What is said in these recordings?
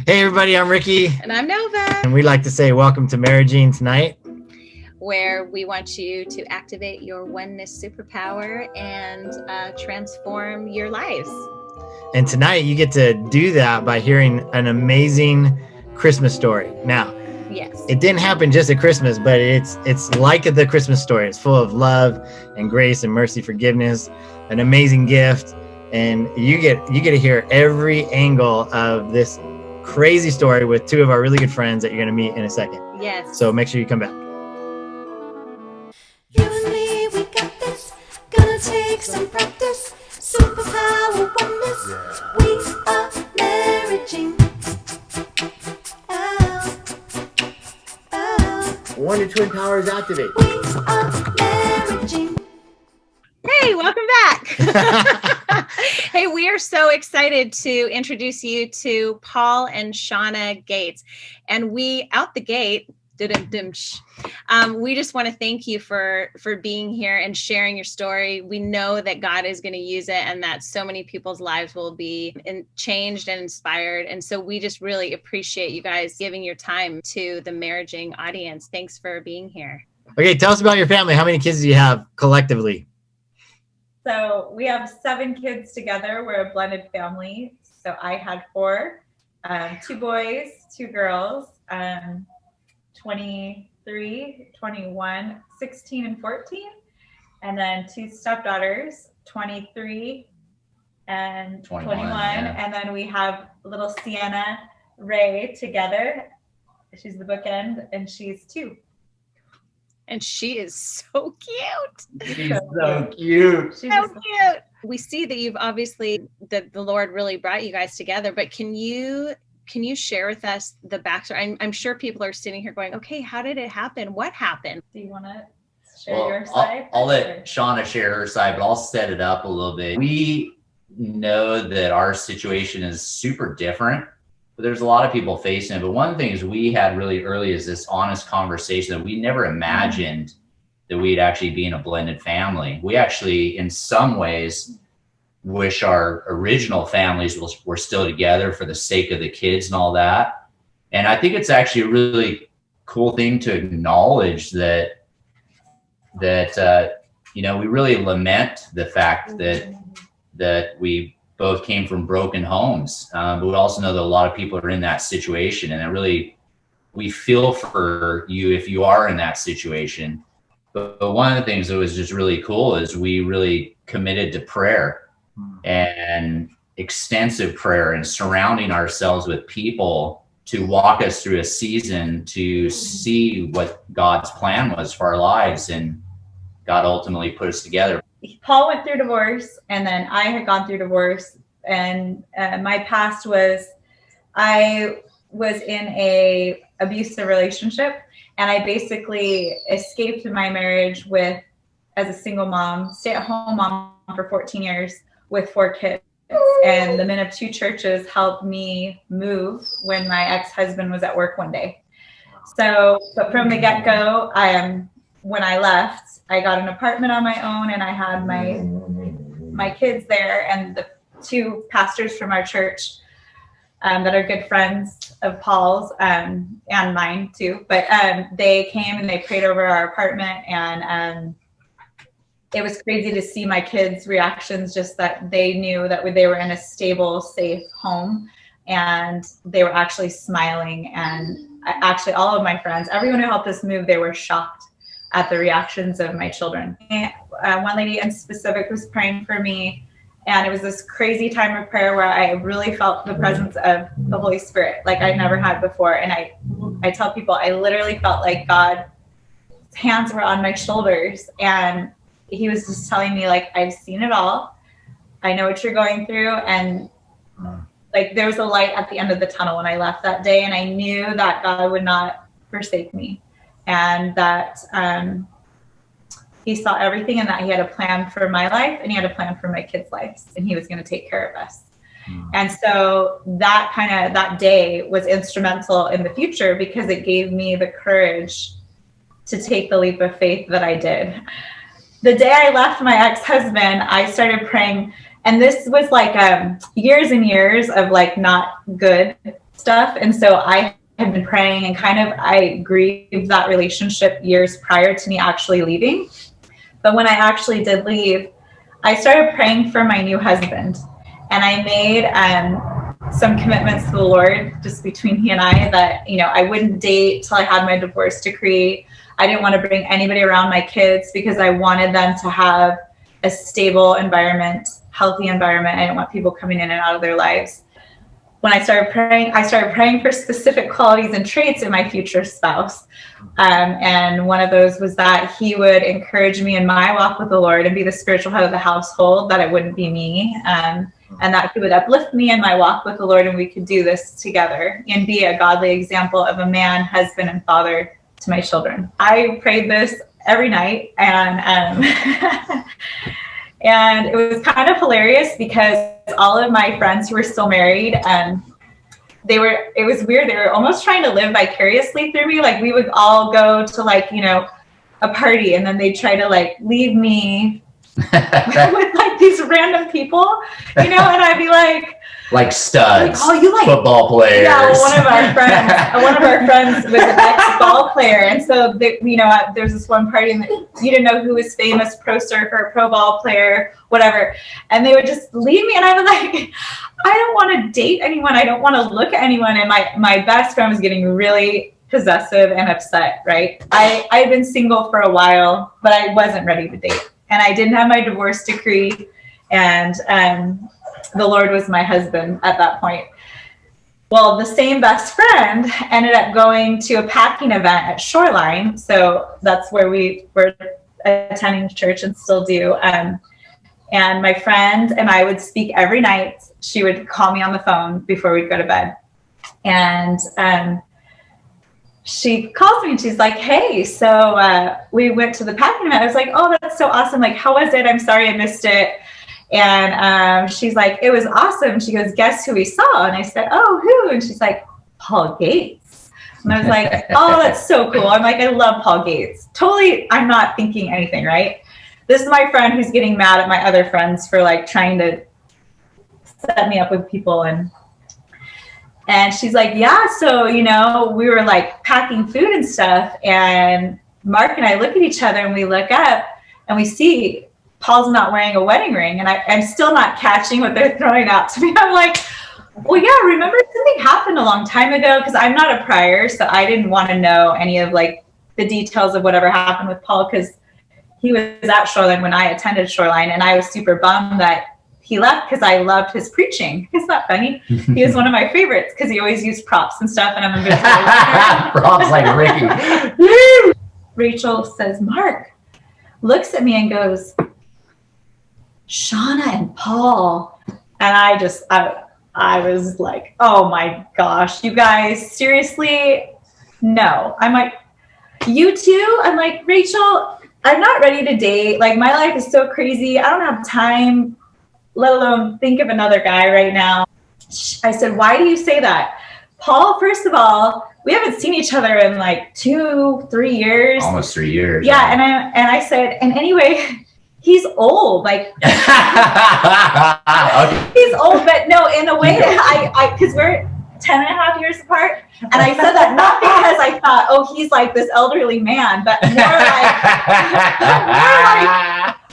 Hey everybody, I'm Ricky. And I'm Nova. And we'd like to say welcome to Marigine tonight, where we want you to activate your oneness superpower and transform your lives. And tonight you get to do that by hearing an amazing Christmas story. Now, yes, it didn't happen just at Christmas, but it's like the Christmas story. It's full of love and grace and mercy, forgiveness, an amazing gift. And you get to hear every angle of this crazy story with two of our really good friends that you're going to meet in a second. Yes. So make sure you come back. You and me, we got this. Gonna take some practice. Superpower oneness. We are marriaging. Wonder Twin Powers activate. We are marriaging. Hey, welcome back. Hey, we are so excited to introduce you to Paul and Shauna Gates. And we, out the gate, we just want to thank you for being here and sharing your story. We know that God is going to use it and that so many people's lives will be changed and inspired. And so we just really appreciate you guys giving your time to the Mariging audience. Thanks for being here. Okay, tell us about your family. How many kids do you have collectively? So we have 7 kids together. We're a blended family. So I had 4, 2 boys, 2 girls, 23, 21, 16, and 14. And then 2 stepdaughters, 23 and 21. Yeah. And then we have little Sienna Ray together. She's the bookend, and she's 2. And she is so cute. She's so cute. She's So cute. We see that you've obviously, that the Lord really brought you guys together, but can you share with us the backstory? I'm sure people are sitting here going, okay, how did it happen? What happened? Do you want to share your Well, side? I'll let Shauna share her side, but I'll set it up a little bit. We know that our situation is super different, but there's a lot of people facing it. But one of the things we had really early is this honest conversation that we never imagined that we'd actually be in a blended family. We actually, in some ways, wish our original families were still together for the sake of the kids and all that. And I think it's actually a really cool thing to acknowledge that we really lament the fact that we both came from broken homes. But we also know that a lot of people are in that situation, and we feel for you if you are in that situation. But one of the things that was just really cool is we really committed to prayer and extensive prayer and surrounding ourselves with people to walk us through a season to see what God's plan was for our lives. And God ultimately put us together. Paul went through divorce, and then I had gone through divorce. And my past was I was in a abusive relationship, and I basically escaped my marriage as a single mom, stay-at-home mom for 14 years with 4 kids. And the men of 2 churches helped me move when my ex-husband was at work one day. So, but from the get-go, when I left, I got an apartment on my own, and I had my kids there, and the 2 pastors from our church that are good friends of Paul's and mine too. But they came and they prayed over our apartment, and it was crazy to see my kids' reactions, just that they knew that they were in a stable, safe home, and they were actually smiling. And actually all of my friends, everyone who helped us move, they were shocked at the reactions of my children. And, one lady in specific was praying for me, and it was this crazy time of prayer where I really felt the presence of the Holy Spirit like I'd never had before. And I tell people, I literally felt like God's hands were on my shoulders, and he was just telling me, like, I've seen it all. I know what you're going through. And like, there was a light at the end of the tunnel when I left that day, and I knew that God would not forsake me, and that he saw everything, and that he had a plan for my life, and he had a plan for my kids' lives, and he was going to take care of us. And so that day was instrumental in the future, because it gave me the courage to take the leap of faith that I did. The day I left my ex-husband, I started praying, and this was like years and years of like not good stuff. And so I had been praying, and kind of I grieved that relationship years prior to me actually leaving. But when I actually did leave, I started praying for my new husband, and I made some commitments to the Lord just between he and I, that, you know, I wouldn't date till I had my divorce decree. I didn't want to bring anybody around my kids because I wanted them to have a stable environment, healthy environment. I didn't want people coming in and out of their lives. When I started praying for specific qualities and traits in my future spouse. And one of those was that he would encourage me in my walk with the Lord and be the spiritual head of the household, that it wouldn't be me. And that he would uplift me in my walk with the Lord, and we could do this together and be a godly example of a man, husband, and father to my children. I prayed this every night, and and it was kind of hilarious because all of my friends who were still married, it was weird. They were almost trying to live vicariously through me. Like, we would all go to, like, you know, a party, and then they'd try to, like, leave me with, like, these random people, you know, and I'd be like studs, oh, you like football players. Yeah, well, one of our friends was an ex-ball player, and so you know, there's this one party, and you didn't know who was famous, pro surfer, pro ball player, whatever, and they would just leave me, and I was like, I don't want to date anyone, I don't want to look at anyone, and my best friend was getting really possessive and upset. Right, I'd been single for a while, but I wasn't ready to date, and I didn't have my divorce decree, and the Lord was my husband at that point. Well, the same best friend ended up going to a packing event at Shoreline. So that's where we were attending church and still do. And my friend and I would speak every night. She would call me on the phone before we'd go to bed. And she calls me and she's like, hey, so we went to the packing event. I was like, oh, that's so awesome. Like, how was it? I'm sorry I missed it. And she's like, it was awesome. She goes, guess who we saw? And I said, oh, who? And she's like, Paul Gates. And I was like, oh, that's so cool. I'm like, I love Paul Gates. Totally, I'm not thinking anything, right? This is my friend who's getting mad at my other friends for, like, trying to set me up with people. And she's like, yeah, so, you know, we were, like, packing food and stuff. And Mark and I look at each other, and we look up, and we see Paul's not wearing a wedding ring, and I'm still not catching what they're throwing out to me. I'm like, well, yeah, remember something happened a long time ago, because I'm not a prior, so I didn't want to know any of, like, the details of whatever happened with Paul, because he was at Shoreline when I attended Shoreline, and I was super bummed that he left because I loved his preaching. Isn't that funny? He was one of my favorites because he always used props and stuff, and I'm a bit props like Ricky. Rachel says, Mark looks at me and goes, Shauna and Paul. And I was like, oh my gosh, you guys, seriously? No. I'm like, you too? I'm like, Rachel, I'm not ready to date. Like, my life is so crazy. I don't have time, let alone think of another guy right now. I said, why do you say that? Paul, first of all, we haven't seen each other in like 2-3 years. Almost 3 years. Yeah. And I said, and anyway, he's old, like okay. He's old, but no, in a way that because we're 10.5 years apart. And I said that not because I thought, oh, he's like this elderly man, but more like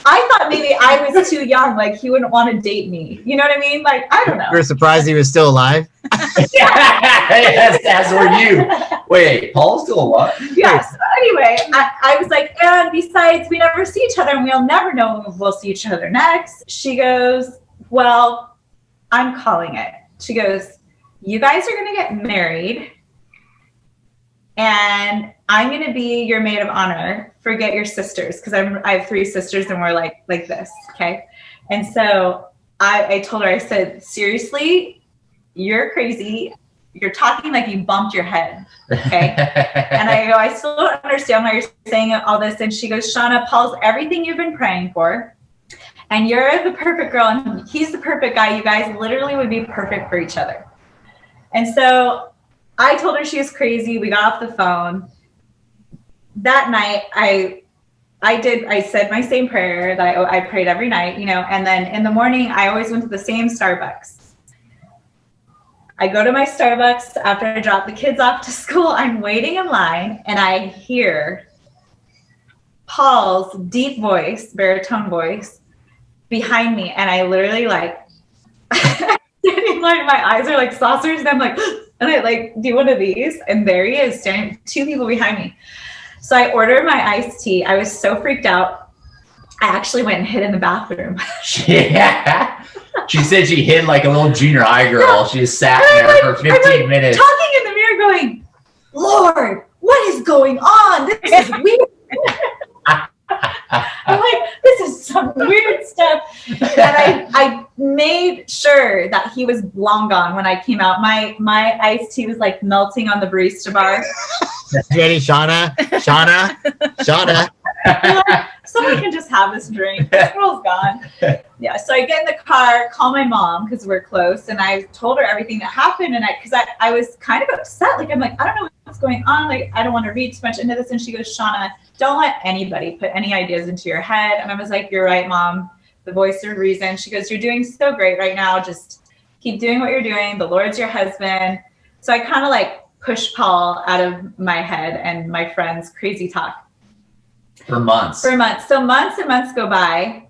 I thought maybe I was too young, like he wouldn't want to date me. You know what I mean? Like, I don't know. You were surprised he was still alive? Yes, as were you. Wait, Paul's still alive? Yes. Anyway, I was like, and besides, we never see each other and we'll never know when we'll see each other next. She goes, well, I'm calling it. She goes, you guys are going to get married and I'm going to be your maid of honor. Forget your sisters, because I have 3 sisters and we're like this. Okay. And so I told her, I said, seriously, you're crazy. You're talking like you bumped your head. Okay. And I go, I still don't understand why you're saying all this. And she goes, Shauna, Paul's everything you've been praying for. And you're the perfect girl. And he's the perfect guy. You guys literally would be perfect for each other. And so I told her she was crazy. We got off the phone. That night, I said my same prayer that I prayed every night, you know, and then in the morning, I always went to the same Starbucks. I go to my Starbucks after I drop the kids off to school. I'm waiting in line and I hear Paul's deep voice, baritone voice behind me. And I literally like, my eyes are like saucers. And I'm like, and I like do one of these. And there he is standing, two people behind me. So I ordered my iced tea. I was so freaked out. I actually went and hid in the bathroom. Yeah. She said she hid like a little junior high girl. She just sat there for 15 minutes. Talking in the mirror going, Lord, what is going on? This is weird. I'm like, this is some weird stuff. And I made sure that he was long gone when I came out. My iced tea was like melting on the barista bar. Ready, Shauna? Someone can just have this drink. This girl's gone. Yeah. So I get in the car, call my mom because we're close, and I told her everything that happened. And I was kind of upset. Like, I'm like, I don't know what's going on. Like, I don't want to read too much into this. And she goes, Shauna, don't let anybody put any ideas into your head. And I was like, you're right, Mom. The voice of reason. She goes, you're doing so great right now. Just keep doing what you're doing. The Lord's your husband. So I kind of like pushed Paul out of my head and my friends' crazy talk. For months. So months and months go by.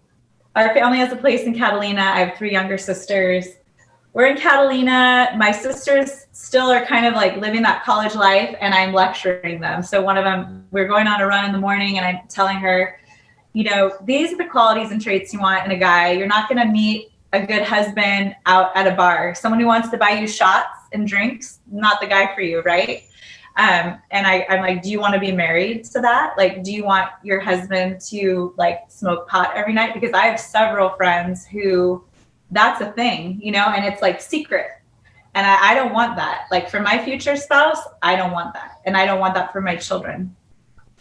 Our family has a place in Catalina. I have 3 younger sisters. We're in Catalina. My sisters still are kind of like living that college life, and I'm lecturing them. So one of them, we're going on a run in the morning, and I'm telling her, you know, these are the qualities and traits you want in a guy. You're not going to meet a good husband out at a bar. Someone who wants to buy you shots and drinks, not the guy for you, right? And I'm like, do you want to be married to that? Like, do you want your husband to like smoke pot every night? Because I have several friends who that's a thing, you know, and it's like secret. And I don't want that. Like for my future spouse, I don't want that. And I don't want that for my children.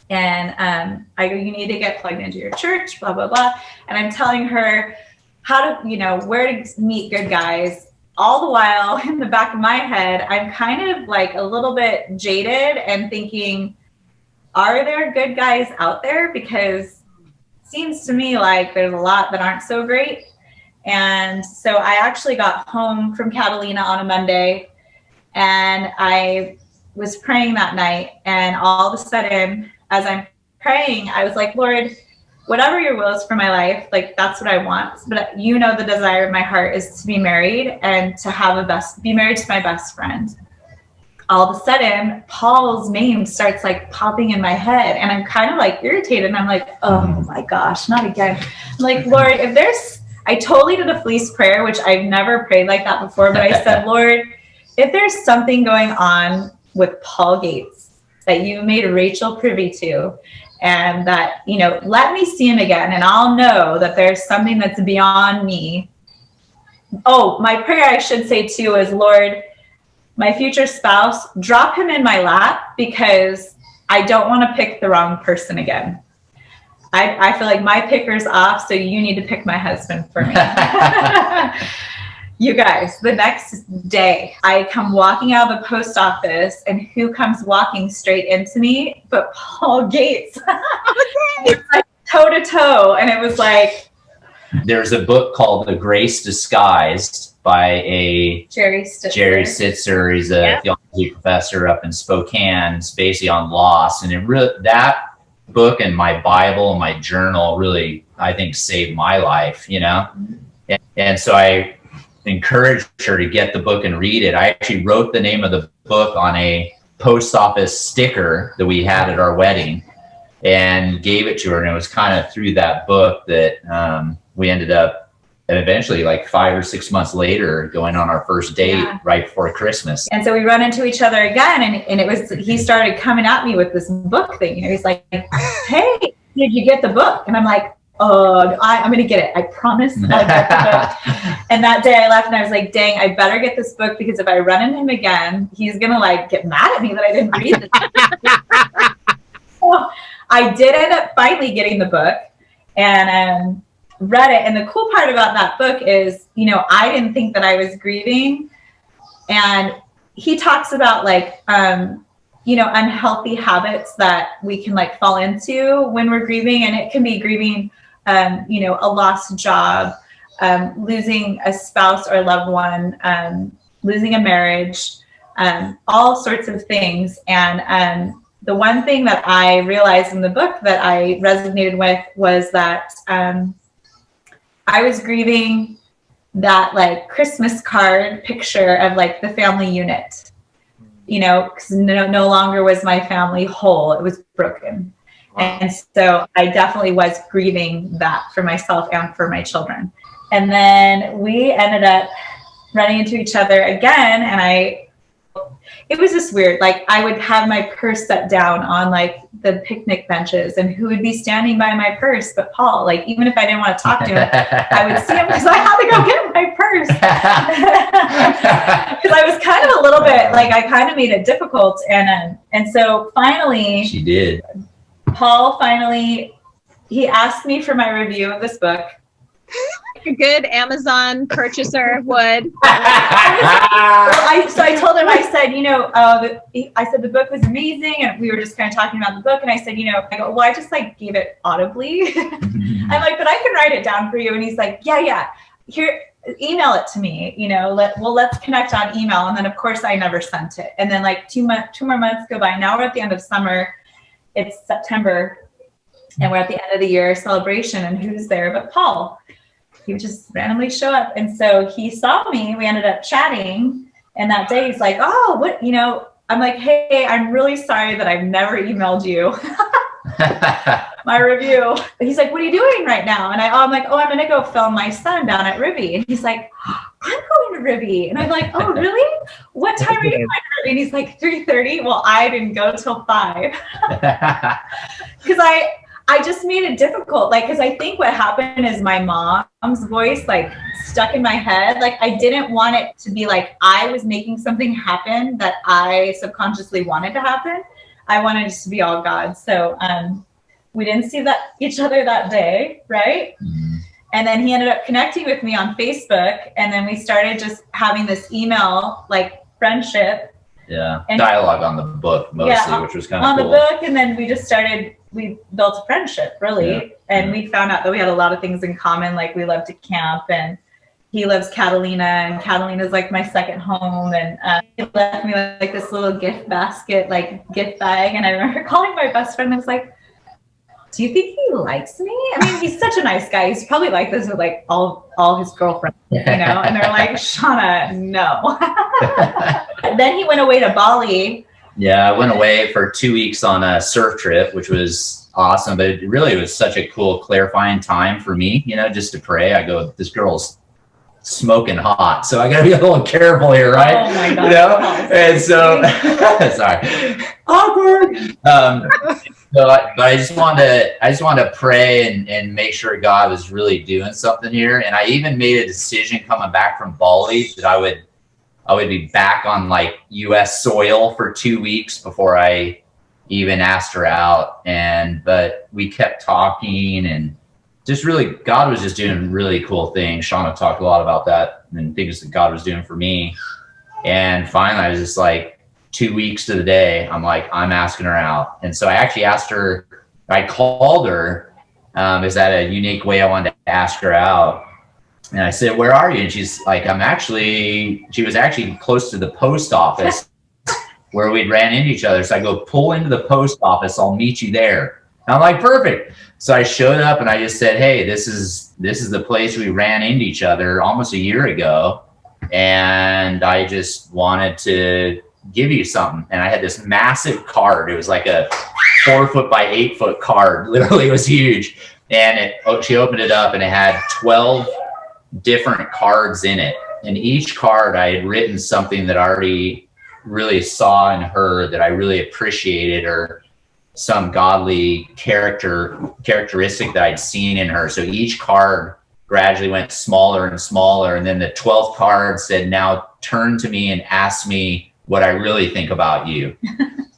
And I go, you need to get plugged into your church, blah, blah, blah. And I'm telling her how to, you know, where to meet good guys. All the while in the back of my head, I'm kind of like a little bit jaded and thinking, are there good guys out there? Because it seems to me like there's a lot that aren't so great. And so I actually got home from Catalina on a Monday, and I was praying that night. And all of a sudden, as I'm praying, I was like, Lord, whatever your will is for my life, like that's what I want. But you know, the desire of my heart is to be married and to be married to my best friend. All of a sudden, Paul's name starts like popping in my head, and I'm kind of like irritated. And I'm like, oh my gosh, not again. I'm like, Lord, I totally did a fleece prayer, which I've never prayed like that before. But I said, Lord, if there's something going on with Paul Gates that you made Rachel privy to, and that, you know, let me see him again, and I'll know that there's something that's beyond me. Oh, my prayer, I should say too, is Lord, my future spouse, drop him in my lap, because I don't want to pick the wrong person again. I feel like my picker's off, so you need to pick my husband for me. You guys, the next day, I come walking out of the post office, and who comes walking straight into me but Paul Gates. It's like toe to toe, and it was like. There's a book called The Grace Disguised by Jerry Sitzer. He's a theology professor up in Spokane. It's basically on loss, and that book and my Bible and my journal really, I think, saved my life. You know, and so I encouraged her to get the book and read it. I actually wrote the name of the book on a post office sticker that we had at our wedding and gave it to her. And it was kind of through that book that we ended up, and eventually like 5 or 6 months later, going on our first date right before Christmas. And so we run into each other again, and it was, he started coming at me with this book thing. You know, he's like, hey, did you get the book? And I'm like, oh, I'm going to get it. I promise I'll get the book. And that day I left, and I was like, dang, I better get this book, because if I run into him again, he's going to like get mad at me that I didn't read this. So I did end up finally getting the book and read it. And the cool part about that book is, you know, I didn't think that I was grieving. And he talks about like, you know, unhealthy habits that we can like fall into when we're grieving. And it can be grieving, you know, a lost job, losing a spouse or loved one, losing a marriage, all sorts of things. And the one thing that I realized in the book that I resonated with was that I was grieving that like Christmas card picture of like the family unit, you know, because no longer was my family whole, it was broken. Wow. And so I definitely was grieving that for myself and for my children. And then we ended up running into each other again, and it was just weird. Like I would have my purse set down on like the picnic benches, and who would be standing by my purse but Paul. Like even if I didn't want to talk to him, I would see him because I had to go get my purse. Because I was kind of a little bit like, I kind of made it difficult. And so finally, she did. Paul finally, he asked me for my review of this book. A good Amazon purchaser would. So I told him, I said, you know, I said the book was amazing, and we were just kind of talking about the book, and I said, you know, I just like gave it audibly. I'm like, but I can write it down for you. And he's like, yeah, here, email it to me, you know, let's connect on email. And then of course I never sent it. And then like two more months go by. Now we're at the end of summer. It's September, and we're at the end of the year celebration, and who's there but Paul? He would just randomly show up. And so he saw me, we ended up chatting. And that day he's like, oh, what, you know, I'm like, hey, I'm really sorry that I've never emailed you my review. And he's like, what are you doing right now? And I'm like, I'm going to go film my son down at Ribby. And he's like, I'm going to Ribby. And I'm like, oh, really? What time are you going to Ribby? And he's like, 3:30. Well, I didn't go till 5. Because I just made it difficult. Like, because I think what happened is my mom's voice like stuck in my head. Like I didn't want it to be like I was making something happen that I subconsciously wanted to happen. I wanted it to be all God. So we didn't see each other that day, right? Mm-hmm. And then he ended up connecting with me on Facebook, and then we started just having this email like friendship. Yeah, and dialogue on the book mostly, which was kind of cool. On the book, and then we built a friendship, really. And we found out that we had a lot of things in common, like we love to camp, and he loves Catalina, and Catalina's like my second home. And he left me like this little gift basket, like gift bag. And I remember calling my best friend, and I was like, do you think he likes me? I mean, he's such a nice guy. He's probably like this with like all his girlfriends, you know? And they're like, Shauna, no. Then he went away to Bali. Yeah, I went away for 2 weeks on a surf trip, which was awesome. But it really was such a cool, clarifying time for me, you know, just to pray. I go, this girl's smoking hot, so I got to be a little careful here, right? Oh my God. You know? And so, sorry, awkward. But I just wanted to pray and make sure God was really doing something here. And I even made a decision coming back from Bali that I would be back on like U.S. soil for 2 weeks before I even asked her out. But we kept talking, and just really, God was just doing really cool things. Shauna talked a lot about that and things that God was doing for me. And finally, I was just like, 2 weeks to the day, I'm like, I'm asking her out. And so I actually asked her, I called her. Is that a unique way I wanted to ask her out? And I said, where are you? And she's like, she was actually close to the post office where we'd ran into each other. So I go, pull into the post office. I'll meet you there. And I'm like, perfect. So I showed up and I just said, hey, this is the place we ran into each other almost a year ago. And I just wanted to give you something. And I had this massive card. It was like a 4-foot by 8-foot card. Literally, it was huge. And she opened it up, and it had 12 different cards in it. And each card I had written something that I already really saw in her that I really appreciated, or some godly characteristic that I'd seen in her. So each card gradually went smaller and smaller. And then the 12th card said, now turn to me and ask me what I really think about you.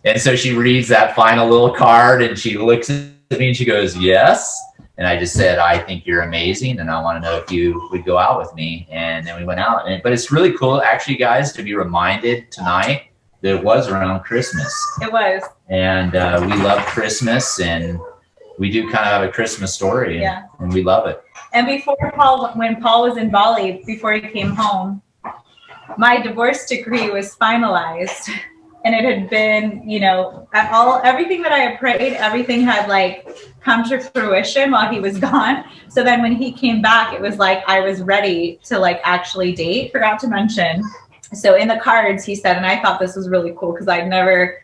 And so she reads that final little card, and she looks at me and she goes, yes. And I just said, I think you're amazing, and I want to know if you would go out with me. And then we went out. But it's really cool, actually, guys, to be reminded tonight that it was around Christmas. It was. And we love Christmas, and we do kind of have a Christmas story, and we love it. And when Paul was in Bali, before he came home, my divorce decree was finalized, and it had been, everything that I had prayed, everything had like come to fruition while he was gone. So then when he came back, it was like I was ready to like actually date. Forgot to mention. So in the cards, he said, and I thought this was really cool because I'd never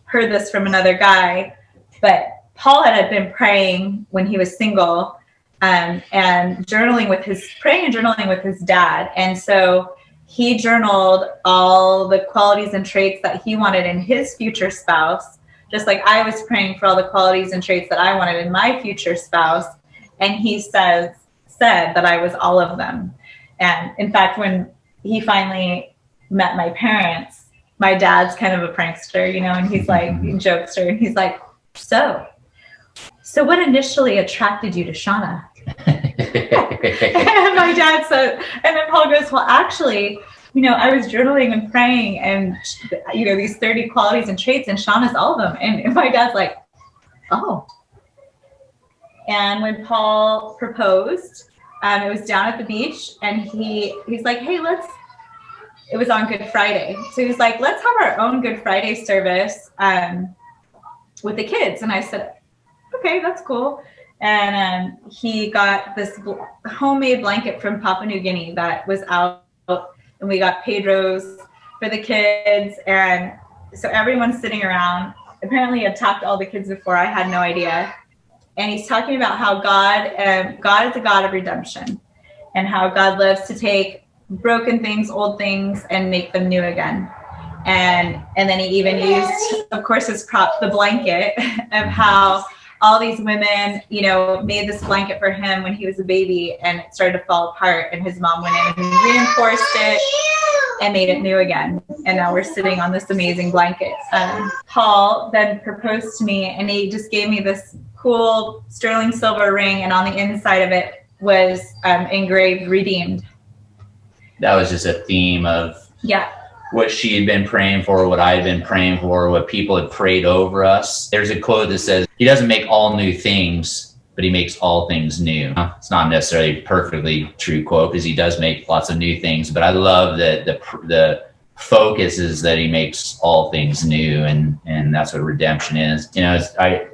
heard this from another guy, but Paul had been praying when he was single, and praying and journaling with his dad. And so he journaled all the qualities and traits that he wanted in his future spouse, just like I was praying for all the qualities and traits that I wanted in my future spouse. And he said that I was all of them. And in fact, when he finally met my parents, my dad's kind of a prankster, and he's like, jokester, and he's like, so what initially attracted you to Shauna? And my dad said, and then Paul goes, well, actually, I was journaling and praying, and these 30 qualities and traits, and Shauna's all of them. And my dad's like, oh. And when Paul proposed, it was down at the beach, and he's like, hey, it was on Good Friday. So he was like, let's have our own Good Friday service with the kids. And I said, okay, that's cool. And he got this homemade blanket from Papua New Guinea that was out, and we got Pedro's for the kids. And so everyone's sitting around. Apparently he had talked to all the kids before. I had no idea. And he's talking about how God is a God of redemption, and how God loves to take broken things, old things, and make them new again. And then he even used, of course, his prop, the blanket, of how all these women, made this blanket for him when he was a baby, and it started to fall apart, and his mom went in and reinforced it and made it new again. And now we're sitting on this amazing blanket. Paul then proposed to me, and he just gave me this cool sterling silver ring, and on the inside of it was engraved redeemed. That was just a theme of what she had been praying for, what I had been praying for, what people had prayed over us. There's a quote that says, he doesn't make all new things, but he makes all things new. It's not necessarily a perfectly true quote, because he does make lots of new things, but I love that the focus is that he makes all things new, and that's what redemption is. I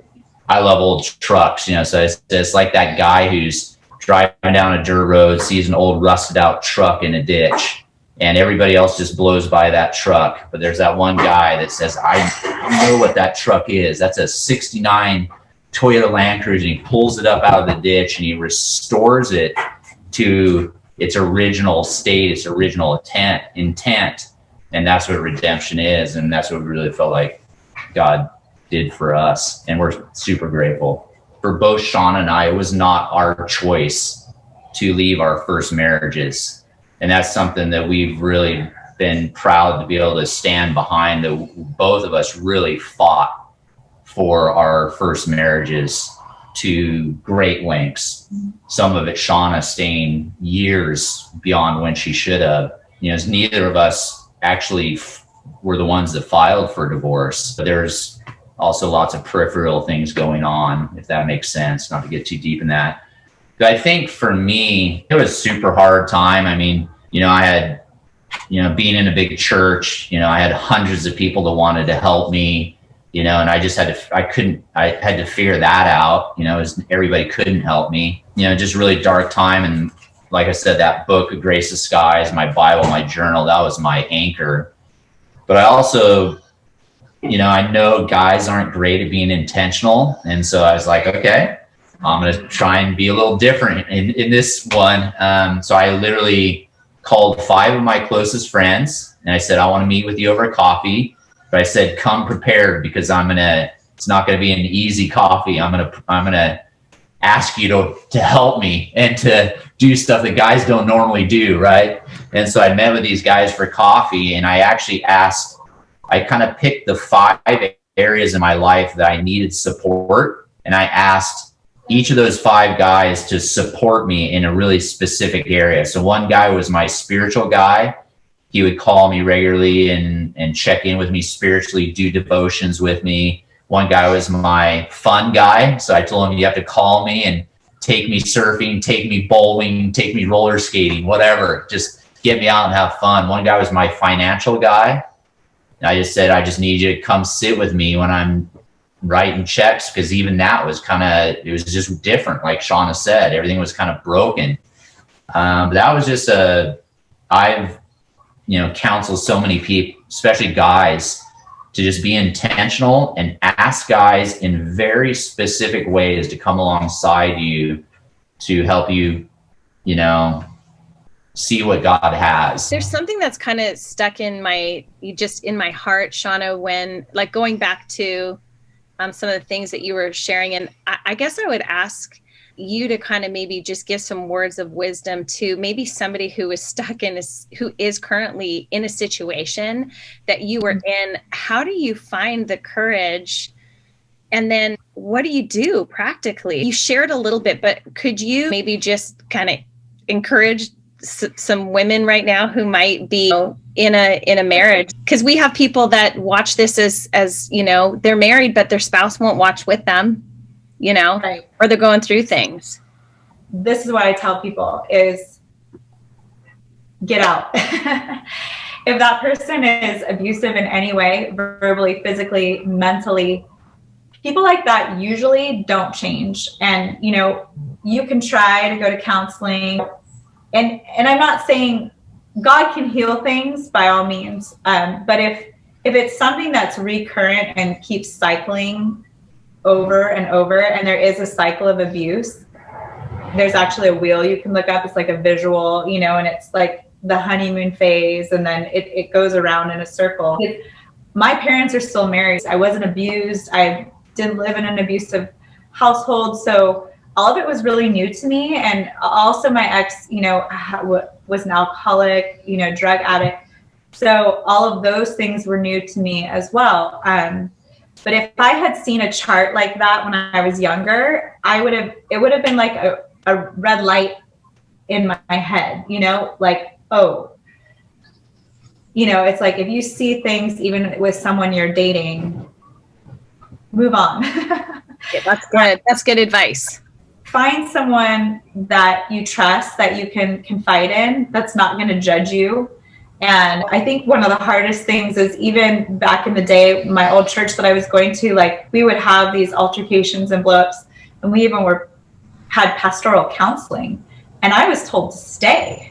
love old trucks, so it's like that guy who's driving down a dirt road, sees an old rusted out truck in a ditch, and everybody else just blows by that truck. But there's that one guy that says, I know what that truck is. That's a 69 Toyota Land Cruiser. And he pulls it up out of the ditch, and he restores it to its original state, its original intent. And that's what redemption is. And that's what we really felt like God did for us. And we're super grateful. For both Shauna and I, it was not our choice to leave our first marriages. And that's something that we've really been proud to be able to stand behind, that both of us really fought for our first marriages to great lengths. Some of it, Shauna staying years beyond when she should have. Neither of us actually were the ones that filed for divorce. But there's also lots of peripheral things going on, if that makes sense, not to get too deep in that. But I think for me, it was a super hard time. I mean, I had, being in a big church, I had hundreds of people that wanted to help me, and I just had to, I had to figure that out, as everybody couldn't help me, just really dark time. And like I said, that book, A Grace Disguised, my Bible, my journal, that was my anchor. But I also, I know guys aren't great at being intentional. And so I was like, okay, I'm going to try and be a little different in this one. So I literally called 5 of my closest friends, and I said, I want to meet with you over coffee. But I said, come prepared, because it's not going to be an easy coffee. I'm going to ask you to help me and to do stuff that guys don't normally do. Right. And so I met with these guys for coffee, and I actually I kind of picked the 5 areas in my life that I needed support. And I asked each of those 5 guys to support me in a really specific area. So one guy was my spiritual guy. He would call me regularly and check in with me spiritually, do devotions with me. One guy was my fun guy. So I told him, you have to call me and take me surfing, take me bowling, take me roller skating, whatever. Just get me out and have fun. One guy was my financial guy. And I just said, I just need you to come sit with me when I'm writing checks, because even that was it was just different. Like Shauna said, everything was kind of broken. But that was just I've, counseled so many people, especially guys, to just be intentional and ask guys in very specific ways to come alongside you to help you, see what God has. There's something that's kind of stuck in my heart, Shauna, when like going back to some of the things that you were sharing. And I guess I would ask you to kind of maybe just give some words of wisdom to maybe somebody who is stuck who is currently in a situation that you were in. How do you find the courage? And then what do you do practically? You shared a little bit, but could you maybe just kind of encourage some women right now who might be in a marriage? Because we have people that watch this as they're married, but their spouse won't watch with them, Right. or they're going through things. This is what I tell people is get out. If that person is abusive in any way, verbally, physically, mentally, people like that usually don't change. And, you can try to go to counseling. And I'm not saying God can heal things by all means. But if it's something that's recurrent and keeps cycling over and over, and there is a cycle of abuse, there's actually a wheel you can look up. It's like a visual, and it's like the honeymoon phase, and then it goes around in a circle. My parents are still married. I wasn't abused. I didn't live in an abusive household. So all of it was really new to me. And also my ex, was an alcoholic, drug addict. So all of those things were new to me as well. But if I had seen a chart like that when I was younger, it would have been like a red light in my head, like, oh, it's like if you see things even with someone you're dating, move on. Yeah, that's good. That's good advice. Find someone that you trust, that you can confide in, that's not going to judge you. And I think one of the hardest things is, even back in the day, my old church that I was going to, like, we would have these altercations and blow-ups, and we even had pastoral counseling, and I was told to stay.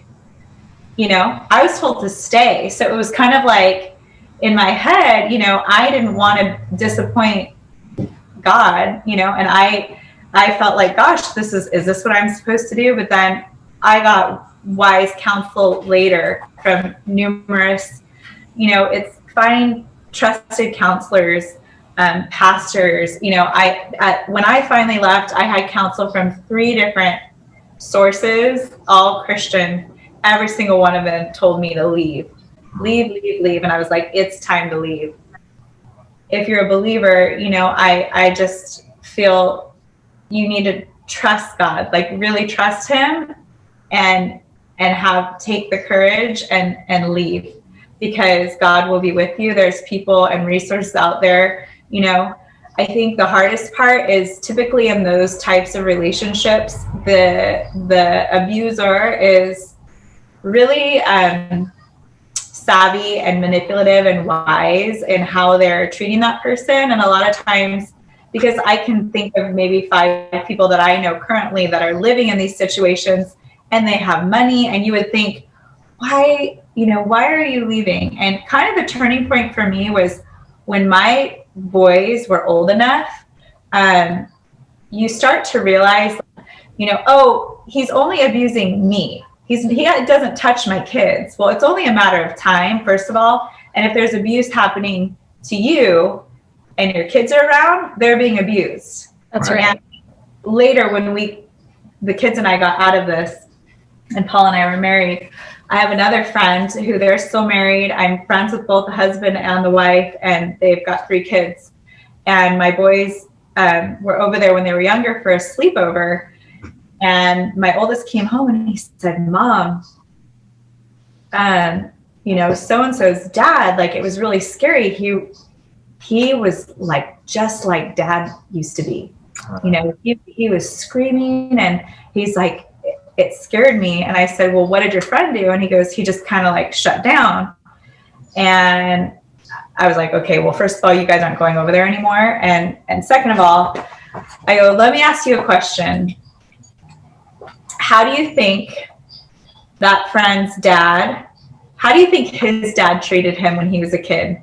I was told to stay. So it was kind of like in my head, I didn't want to disappoint God, and I felt like, gosh, is this what I'm supposed to do? But then I got wise counsel later from numerous, it's find trusted counselors, pastors. When I finally left, I had counsel from 3 different sources, all Christian. Every single one of them told me to leave. And I was like, it's time to leave. If you're a believer, I just feel you need to trust God, like really trust him, and take the courage and leave, because God will be with you. There's people and resources out there. I think the hardest part is typically in those types of relationships, the abuser is really savvy and manipulative and wise in how they're treating that person. And a lot of times, because I can think of maybe 5 people that I know currently that are living in these situations, and they have money, and you would think, why are you leaving? And kind of the turning point for me was when my boys were old enough, you start to realize, oh, he's only abusing me. He doesn't touch my kids. Well, it's only a matter of time, first of all. And if there's abuse happening to you and your kids are around, they're being abused. That's right. And later, when the kids and I got out of this, and Paul and I were married, I have another friend who they're still married. I'm friends with both the husband and the wife, and they've got 3 kids. And my boys were over there when they were younger for a sleepover. And my oldest came home and he said, Mom, so-and-so's dad, like, it was really scary. He was like, just like Dad used to be. He was screaming, and he's like, it scared me. And I said, well, what did your friend do? And he goes, he just kind of like shut down. And I was like, okay, well, first of all, you guys aren't going over there anymore. And second of all, I go, let me ask you a question. How do you think that friend's dad, how do you think his dad treated him when he was a kid?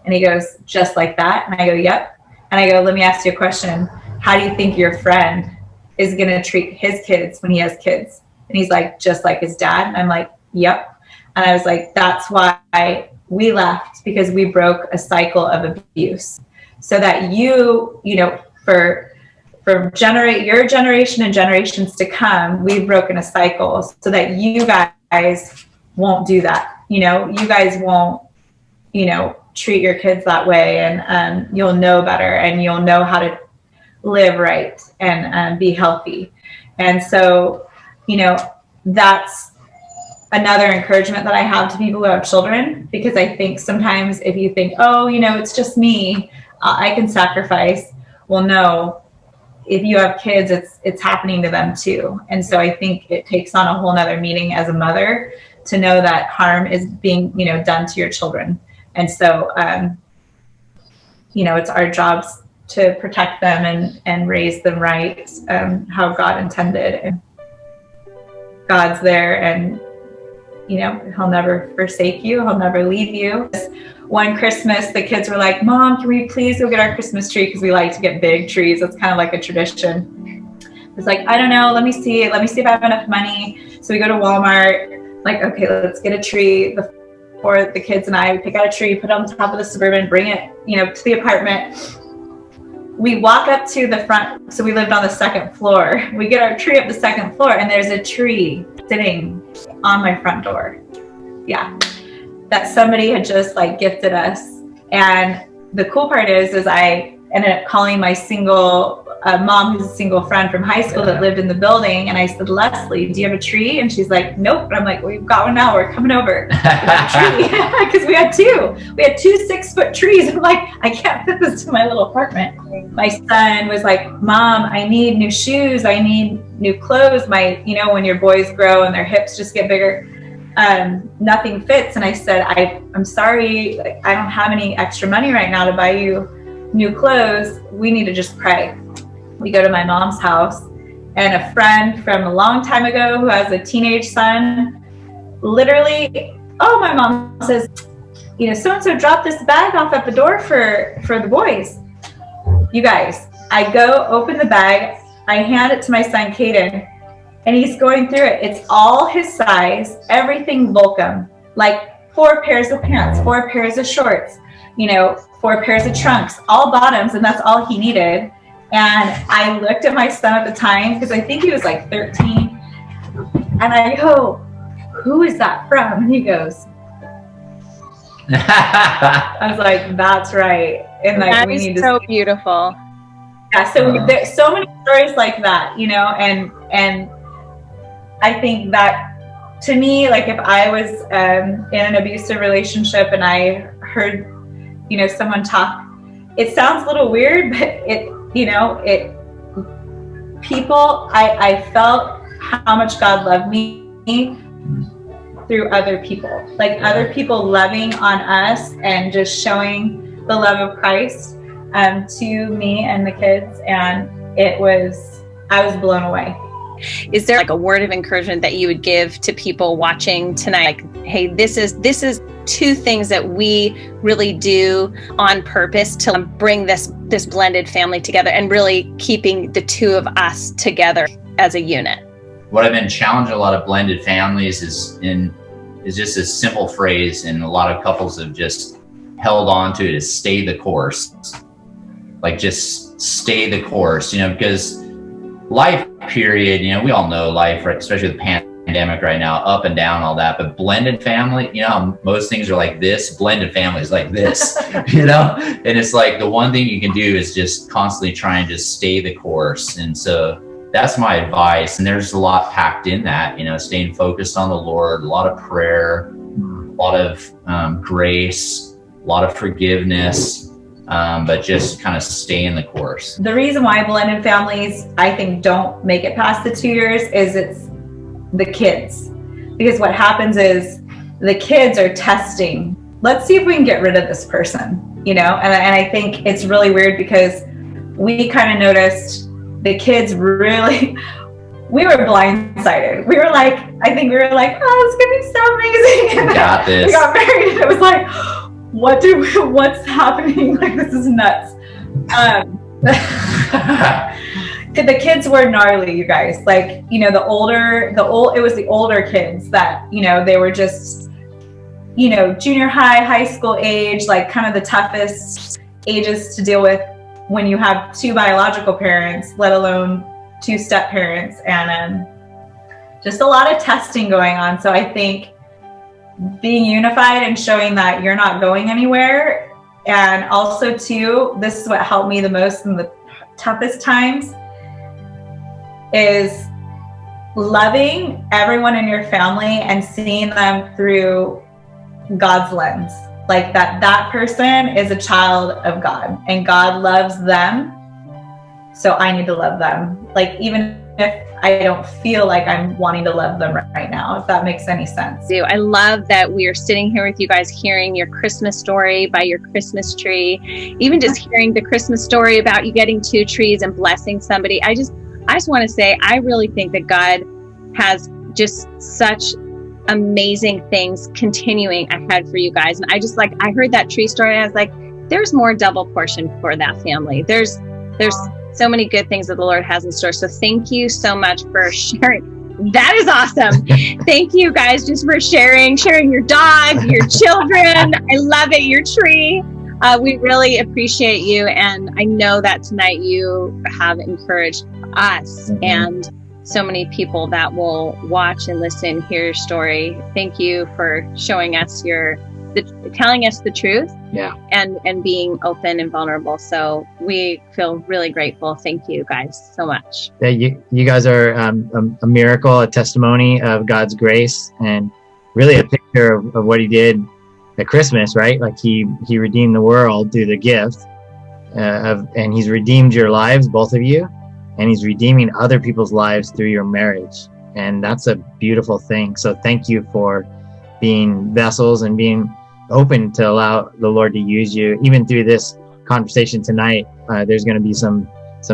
And he goes, just like that. And I go, yep. And I go, let me ask you a question. How do you think your friend is going to treat his kids when he has kids? And he's like, just like his dad. And I'm like, yep. And I was like, that's why we left, because we broke a cycle of abuse. So that you know, for your generation and generations to come, we've broken a cycle so that you guys won't do that. You know, you guys won't, you know, treat your kids that way, and you'll know better, and you'll know how to live right and be healthy. And so, you know, that's another encouragement that I have to people who have children, because I think sometimes if you think, oh, you know, it's just me, I can sacrifice. Well, no, if you have kids, it's happening to them too. And so I think it takes on a whole nother meaning as a mother to know that harm is being, you know, done to your children. And so, you know, it's our jobs to protect them and raise them right, how God intended. And God's there, and, you know, he'll never forsake you. He'll never leave you. One Christmas, the kids were like, Mom, can we please go get our Christmas tree? Because we like to get big trees. That's kind of like a tradition. It's like, I don't know. Let me see if I have enough money. So we go to Walmart, like, okay, let's get a tree. For the kids and I, we pick out a tree, put it on top of the Suburban, bring it, you know, to the apartment. We walk up to the front. So we lived on the second floor. We get our tree up the second floor, and there's a tree sitting on my front door. Yeah. That somebody had just like gifted us. And the cool part is I ended up calling my single mom, who's a single friend from high school that lived in the building. And I said, Leslie, do you have a tree? And she's like, nope. And I'm like, we've got one now. We're coming over. Because we had two 6-foot trees. I'm like, I can't fit this to my little apartment. My son was like, Mom, I need new shoes. I need new clothes. You know, when your boys grow and their hips just get bigger, nothing fits. And I said, I'm sorry. I don't have any extra money right now to buy you new clothes. We need to just pray. We go to my mom's house, and a friend from a long time ago who has a teenage son, literally, my mom says, you know, so-and-so dropped this bag off at the door for the boys. You guys, I go open the bag, I hand it to my son, Caden, and he's going through it. It's all his size, everything Volcom, like 4 pairs of pants, 4 pairs of shorts, you know, 4 pairs of trunks, all bottoms, and that's all he needed. And I looked at my son at the time, because I think he was like 13. And I go, who is that from? And he goes, I was like, that's right. And like, that is so beautiful. Yeah. So there's so many stories like that, you know, and I think that to me, like if I was in an abusive relationship and I heard, you know, someone talk, it sounds a little weird, but I felt how much God loved me through other people, like other people loving on us and just showing the love of Christ to me and the kids. And I was blown away. Is there like a word of encouragement that you would give to people watching tonight? Like, hey, this is 2 things that we really do on purpose to bring this blended family together and really keeping the 2 of us together as a unit. What I've been challenging a lot of blended families is just a simple phrase, and a lot of couples have just held on to it, is stay the course. Like just stay the course, you know, because life period, you know, we all know life, right? Especially the pandemic right now, up and down, all that, but blended family, you know, most things are like this, blended family is like this, you know, and it's like the one thing you can do is just constantly try and just stay the course. And so that's my advice. And there's a lot packed in that, you know, staying focused on the Lord, a lot of prayer, a lot of grace, a lot of forgiveness, but just kind of stay in the course. The reason why blended families, I think, don't make it past the 2 years is the kids, because what happens is the kids are testing. Let's see if we can get rid of this person, you know? And I think it's really weird because we kind of noticed the kids really, we were blindsided. We were like, I think we were like, oh, it's gonna be so amazing. And Got this. we got married and it was like, what's happening? Like, this is nuts. The kids were gnarly, you guys. Like, you know, it was the older kids that, you know, they were just, you know, junior high school age, like kind of the toughest ages to deal with when you have two biological parents, let alone two step parents, and just a lot of testing going on. So I think being unified and showing that you're not going anywhere, and also too, this is what helped me the most in the toughest times, is loving everyone in your family and seeing them through God's lens. Like that person is a child of God and God loves them. So I need to love them. Like, even if I don't feel like I'm wanting to love them right now, if that makes any sense. I love that we are sitting here with you guys, hearing your Christmas story by your Christmas tree, even just hearing the Christmas story about you getting 2 trees and blessing somebody. I just want to say, I really think that God has just such amazing things continuing ahead for you guys. And I heard that tree story and I was like, there's more double portion for that family. There's so many good things that the Lord has in store. So thank you so much for sharing. That is awesome. Thank you guys just for sharing your dog, your children. I love it. Your tree. We really appreciate you. And I know that tonight you have encouraged us and so many people that will watch and listen, hear your story. Thank you for showing us telling us the truth, and being open and vulnerable. So we feel really grateful. Thank you guys so much. Yeah, you guys are a miracle, a testimony of God's grace, and really a picture of what He did at Christmas, right? Like He redeemed the world through the gift and He's redeemed your lives, both of you, and He's redeeming other people's lives through your marriage, and that's a beautiful thing. So thank you for being vessels and being open to allow the Lord to use you. Even through this conversation tonight, there's going to be some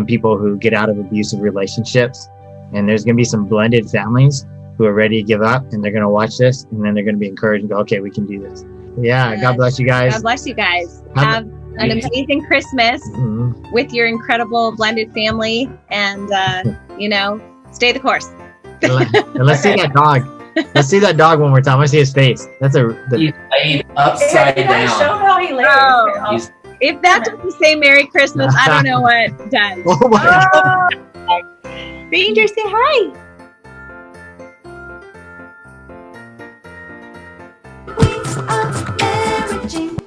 people who get out of abusive relationships, and there's going to be some blended families who are ready to give up, and they're going to watch this, and then they're going to be encouraged and go, okay, we can do this. Yeah, God bless you guys. God bless you guys. Have an amazing Christmas with your incredible blended family, and stay the course. And let's see that dog. Let's see that dog one more time. I want to see his face. He's laid upside down. Show how he lays. Oh. If that doesn't say Merry Christmas, I don't know what does. Oh my God. Ranger, say hi. We are marriaging.